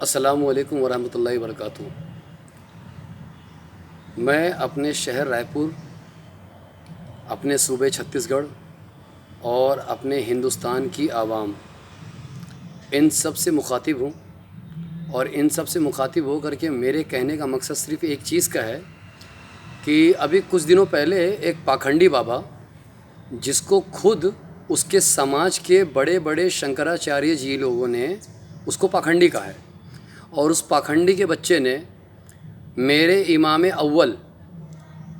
अस्सलामुअलैकुम वरहमतुल्लाहि वबरकातुहू। मैं अपने शहर रायपुर, अपने सूबे छत्तीसगढ़ और अपने हिंदुस्तान की आवाम, इन सब से मुखातिब हूँ। और इन सब से मुखातिब हो कर के मेरे कहने का मकसद सिर्फ़ एक चीज़ का है कि अभी कुछ दिनों पहले एक पाखंडी बाबा, जिसको खुद उसके समाज के बड़े बड़े शंकराचार्य जी लोगों ने उसको पाखंडी कहा है, और उस पाखंडी के बच्चे ने मेरे इमाम अव्वल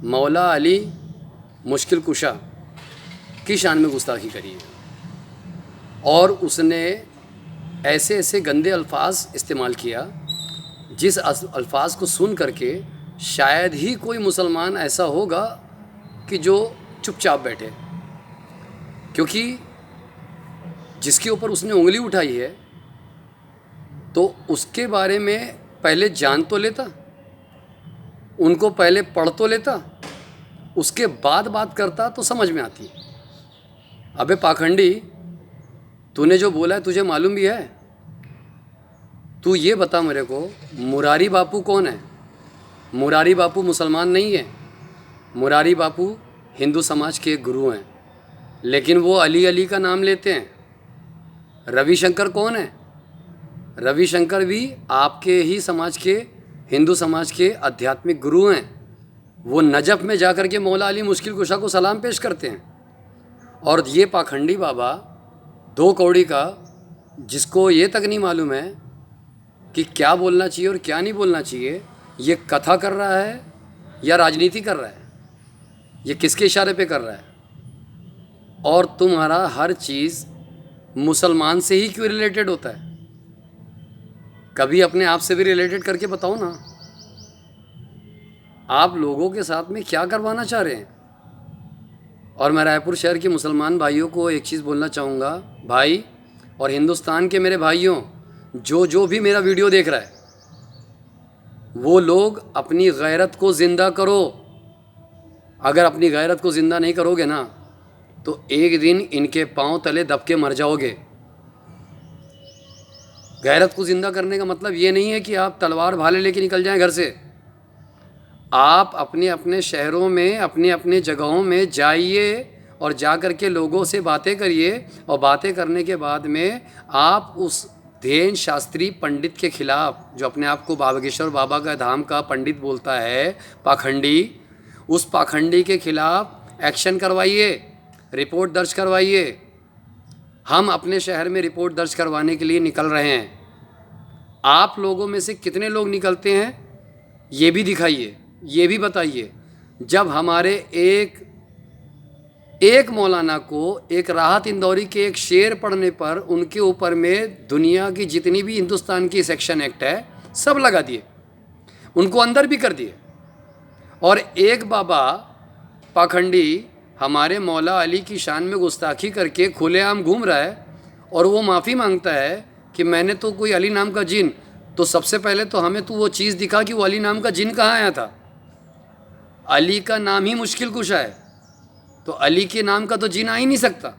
मौला अली मुश्किल कुशा की शान में गुस्ताखी करी है। और उसने ऐसे ऐसे गंदे अल्फाज इस्तेमाल किया जिस अल्फाज को सुन करके शायद ही कोई मुसलमान ऐसा होगा कि जो चुपचाप बैठे, क्योंकि जिसके ऊपर उसने उंगली उठाई है तो उसके बारे में पहले जान तो लेता, उनको पहले पढ़ तो लेता, उसके बाद बात करता तो समझ में आती। अबे पाखंडी, तूने जो बोला है तुझे मालूम भी है? तू ये बता मेरे को, मुरारी बापू कौन है? मुरारी बापू मुसलमान नहीं है। मुरारी बापू हिंदू समाज के एक गुरु हैं, लेकिन वो अली अली का नाम लेते हैं। रविशंकर कौन है? रविशंकर भी आपके ही समाज के, हिंदू समाज के आध्यात्मिक गुरु हैं। वो नजफ़ में जा कर के मौला अली मुश्किल कुशा को सलाम पेश करते हैं। और ये पाखंडी बाबा दो कौड़ी का, जिसको ये तक नहीं मालूम है कि क्या बोलना चाहिए और क्या नहीं बोलना चाहिए, ये कथा कर रहा है या राजनीति कर रहा है, ये किसके इशारे पे कर रहा है? और तुम्हारा हर चीज़ मुसलमान से ही क्यों रिलेटेड होता है? कभी अपने आप से भी रिलेटेड करके बताओ ना। आप लोगों के साथ में क्या करवाना चाह रहे हैं? और मैं रायपुर शहर के मुसलमान भाइयों को एक चीज़ बोलना चाहूँगा, भाई, और हिंदुस्तान के मेरे भाइयों, जो भी मेरा वीडियो देख रहा है, वो लोग अपनी गैरत को ज़िंदा करो। अगर अपनी गैरत को ज़िंदा नहीं करोगे ना तो एक दिन इनके पांव तले दब के मर जाओगे। गैरत को ज़िंदा करने का मतलब ये नहीं है कि आप तलवार भाले लेके निकल जाएं घर से। आप अपने अपने शहरों में, अपने अपने जगहों में जाइए और जा कर के लोगों से बातें करिए, और बातें करने के बाद में आप उस धेन शास्त्री पंडित के खिलाफ़, जो अपने आप को बाबेश्वर बाबा का धाम का पंडित बोलता है, पाखंडी, उस पाखंडी के खिलाफ़ एक्शन करवाइए, रिपोर्ट दर्ज करवाइए। हम अपने शहर में रिपोर्ट दर्ज करवाने के लिए निकल रहे हैं। आप लोगों में से कितने लोग निकलते हैं ये भी दिखाइए, ये भी बताइए। जब हमारे एक मौलाना को एक राहत इंदौरी के एक शेर पढ़ने पर उनके ऊपर में दुनिया की जितनी भी हिंदुस्तान की सेक्शन एक्ट है सब लगा दिए, उनको अंदर भी कर दिए। और एक बाबा पाखंडी हमारे मौला अली की शान में गुस्ताखी करके खुलेआम घूम रहा है और वो माफ़ी मांगता है कि मैंने तो कोई अली नाम का जिन, तो सबसे पहले तो हमें तो वो चीज़ दिखा कि वो अली नाम का जिन कहाँ आया था। अली का नाम ही मुश्किल कुशा है, तो अली के नाम का तो जिन आ ही नहीं सकता।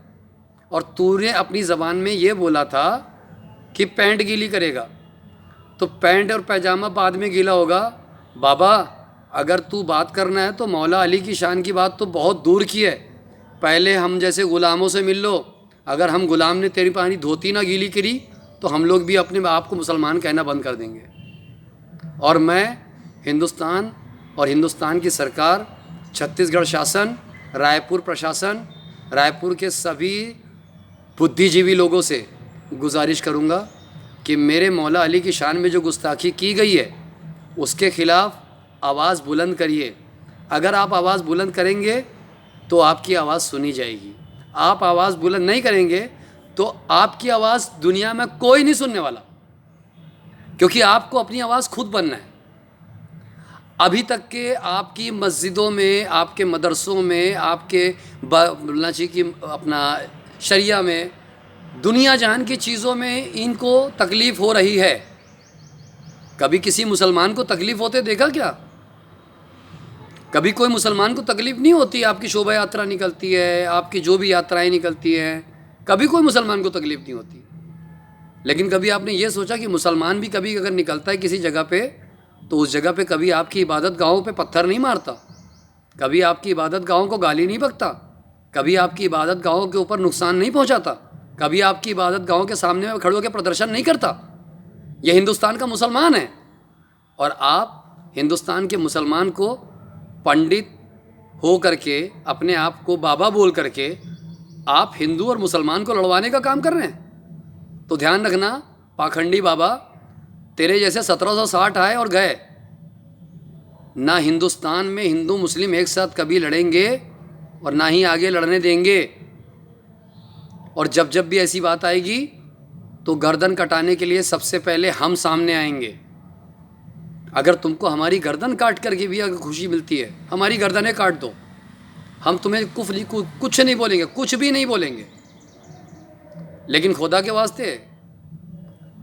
और तूने अपनी ज़बान में ये बोला था कि पैंट गीली करेगा, तो पैंट और पैजामा बाद में गीला होगा। बाबा, अगर तू बात करना है तो मौला अली की शान की बात तो बहुत दूर की है। पहले हम जैसे ग़ुलामों से मिल लो। अगर हम ग़ुलाम ने तेरी पानी धोती ना गीली करी तो हम लोग भी अपने आप को मुसलमान कहना बंद कर देंगे। और मैं हिंदुस्तान और हिंदुस्तान की सरकार, छत्तीसगढ़ शासन, रायपुर प्रशासन, रायपुर के सभी बुद्धिजीवी लोगों से गुजारिश करूंगा कि मेरे मौला अली की शान में जो गुस्ताखी की गई है उसके ख़िलाफ़ आवाज़ बुलंद करिए। अगर आप आवाज़ बुलंद करेंगे तो आपकी आवाज़ सुनी जाएगी। आप आवाज़ बुलंद नहीं करेंगे तो आपकी आवाज़ दुनिया में कोई नहीं सुनने वाला, क्योंकि आपको अपनी आवाज़ खुद बनना है। अभी तक के आपकी मस्जिदों में, आपके मदरसों में, आपके बोलना चाहिए कि अपना शरिया में, दुनिया जहान की चीज़ों में इनको तकलीफ़ हो रही है। कभी किसी मुसलमान को तकलीफ़ होते देखा क्या? कभी कोई मुसलमान को तकलीफ़ नहीं होती। आपकी शोभा यात्रा निकलती है, आपकी जो भी यात्राएं निकलती हैं, कभी कोई मुसलमान को तकलीफ़ नहीं होती। लेकिन कभी आपने ये सोचा कि मुसलमान भी कभी अगर निकलता है किसी जगह पे, तो उस जगह पे कभी आपकी इबादत गाहों पे पत्थर नहीं मारता, कभी आपकी इबादत गाहों को गाली नहीं बकता, कभी आपकी इबादत गाहों के ऊपर नुकसान नहीं पहुंचाता, कभी आपकी इबादत गाहों के सामने में खड़े होकर प्रदर्शन नहीं करता। यह हिंदुस्तान का मुसलमान है। और आप हिंदुस्तान के मुसलमान को पंडित हो करके, अपने आप को बाबा बोल करके, आप हिंदू और मुसलमान को लड़वाने का काम कर रहे हैं। तो ध्यान रखना पाखंडी बाबा, तेरे जैसे 1760 आए और गए। ना हिंदुस्तान में हिंदू मुस्लिम एक साथ कभी लड़ेंगे और ना ही आगे लड़ने देंगे। और जब जब भी ऐसी बात आएगी तो गर्दन कटाने के लिए सबसे पहले हम सामने आएंगे। अगर तुमको हमारी गर्दन काट करके भी अगर खुशी मिलती है, हमारी गर्दनें काट दो, हम तुम्हें कुछ नहीं बोलेंगे, कुछ भी नहीं बोलेंगे। लेकिन खुदा के वास्ते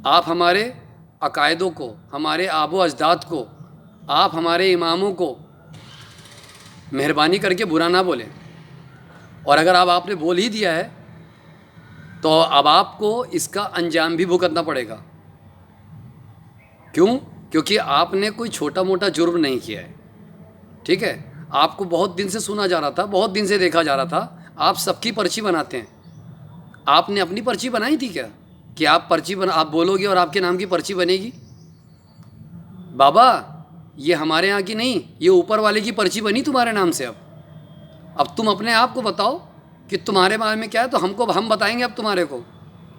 आप हमारे अकायदों को, हमारे आबो अजदाद को, आप हमारे इमामों को मेहरबानी करके बुरा ना बोलें। और अगर आपने बोल ही दिया है तो अब आपको इसका अंजाम भी भुगतना पड़ेगा। क्यों? क्योंकि आपने कोई छोटा मोटा जुर्म नहीं किया है। ठीक है, आपको बहुत दिन से सुना जा रहा था, बहुत दिन से देखा जा रहा था, आप सबकी पर्ची बनाते हैं। आपने अपनी पर्ची बनाई थी क्या कि आप आप बोलोगे और आपके नाम की पर्ची बनेगी? बाबा, ये हमारे यहाँ की नहीं, ये ऊपर वाले की पर्ची बनी तुम्हारे नाम से। अब तुम अपने आप को बताओ कि तुम्हारे बारे में क्या है, तो हम बताएंगे अब तुम्हारे को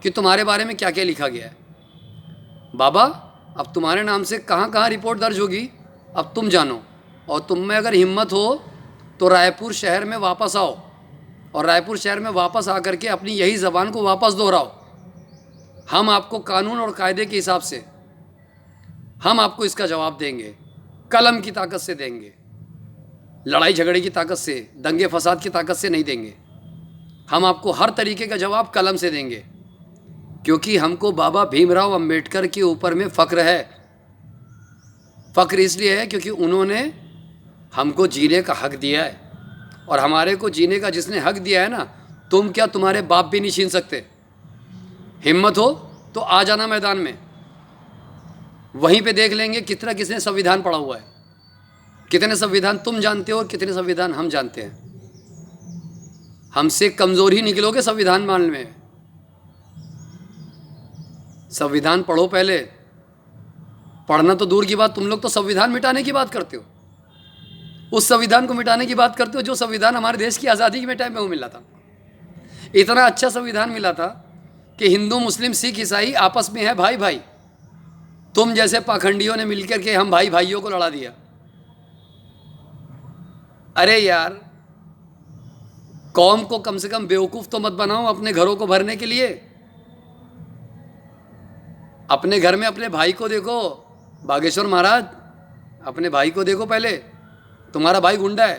कि तुम्हारे बारे में क्या क्या लिखा गया है। बाबा, अब तुम्हारे नाम से कहाँ कहाँ रिपोर्ट दर्ज होगी, अब तुम जानो। और तुम में अगर हिम्मत हो तो रायपुर शहर में वापस आओ और रायपुर शहर में वापस आकर के अपनी यही ज़बान को वापस दोहराओ। हम आपको कानून और कायदे के हिसाब से हम आपको इसका जवाब देंगे, कलम की ताकत से देंगे, लड़ाई झगड़े की ताकत से, दंगे फसाद की ताकत से नहीं देंगे। हम आपको हर तरीके का जवाब कलम से देंगे, क्योंकि हमको बाबा भीमराव अंबेडकर के ऊपर में फ़ख्र है। फ़ख्र इसलिए है क्योंकि उन्होंने हमको जीने का हक दिया है, और हमारे को जीने का जिसने हक दिया है ना, तुम क्या, तुम्हारे बाप भी नहीं छीन सकते। हिम्मत हो तो आ जाना मैदान में, वहीं पे देख लेंगे कितना किसने संविधान पढ़ा हुआ है, कितने संविधान तुम जानते हो, कितने संविधान हम जानते हैं। हमसे कमज़ोर ही निकलोगे संविधान मानने में। संविधान पढ़ो पहले, पढ़ना तो दूर की बात, तुम लोग तो संविधान मिटाने की बात करते हो। उस संविधान को मिटाने की बात करते हो जो संविधान हमारे देश की आज़ादी के टाइम में वो मिला था। इतना अच्छा संविधान मिला था कि हिंदू मुस्लिम सिख ईसाई आपस में है भाई भाई। तुम जैसे पाखंडियों ने मिलकर के हम भाई भाइयों को लड़ा दिया। अरे यार, कौम को कम से कम बेवकूफ़ तो मत बनाओ अपने घरों को भरने के लिए। अपने घर में अपने भाई को देखो, बागेश्वर महाराज, अपने भाई को देखो पहले, तुम्हारा भाई गुंडा है।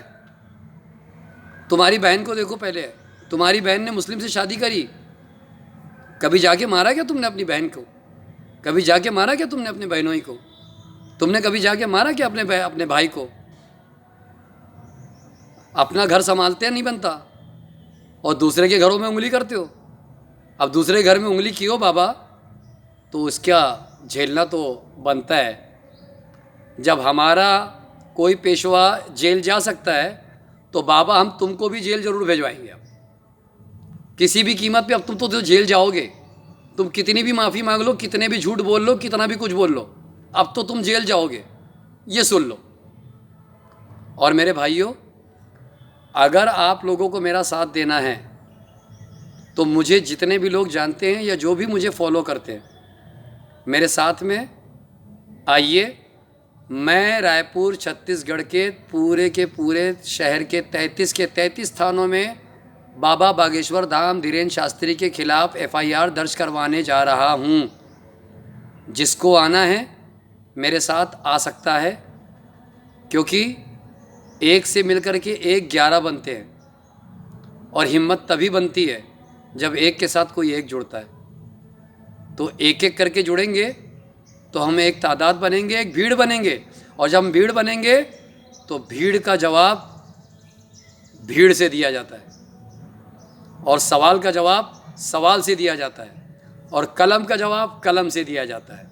तुम्हारी बहन को देखो पहले, तुम्हारी बहन ने मुस्लिम से शादी करी, कभी जाके मारा क्या तुमने अपनी बहन को? कभी जाके मारा क्या तुमने अपने बहनों को? तुमने कभी जाके मारा क्या अपने भाई को? अपना घर संभालते नहीं बनता और दूसरे के घरों में उंगली करते हो। अब दूसरे घर में उंगली की हो बाबा, तो उसका झेलना तो बनता है। जब हमारा कोई पेशवा जेल जा सकता है तो बाबा हम तुमको भी जेल ज़रूर भेजवाएंगे। अब किसी भी कीमत पे अब तुम तो जेल जाओगे। तुम कितनी भी माफ़ी मांग लो, कितने भी झूठ बोल लो, कितना भी कुछ बोल लो, अब तो तुम जेल जाओगे, ये सुन लो। और मेरे भाइयों, अगर आप लोगों को मेरा साथ देना है तो मुझे जितने भी लोग जानते हैं या जो भी मुझे फॉलो करते हैं, मेरे साथ में आइए। मैं रायपुर छत्तीसगढ़ के पूरे शहर के 33 थानों में बाबा बागेश्वर धाम धीरेन्द्र शास्त्री के खिलाफ़ FIR दर्ज करवाने जा रहा हूँ। जिसको आना है मेरे साथ आ सकता है, क्योंकि एक से मिलकर के 11 बनते हैं और हिम्मत तभी बनती है जब एक के साथ कोई एक जुड़ता है। तो एक एक करके जुड़ेंगे तो हम एक तादाद बनेंगे, एक भीड़ बनेंगे, और जब हम भीड़ बनेंगे तो भीड़ का जवाब भीड़ से दिया जाता है और सवाल का जवाब सवाल से दिया जाता है। और कलम का जवाब कलम से दिया जाता है।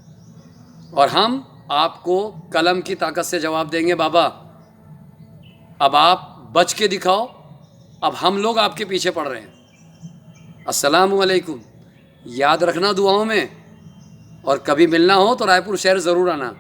और हम आपको कलम की ताकत से जवाब देंगे। बाबा, अब आप बच के दिखाओ, अब हम लोग आपके पीछे पड़ रहे हैं। अस्सलामु अलैकुम। याद रखना दुआओं में, और कभी मिलना हो तो रायपुर शहर ज़रूर आना।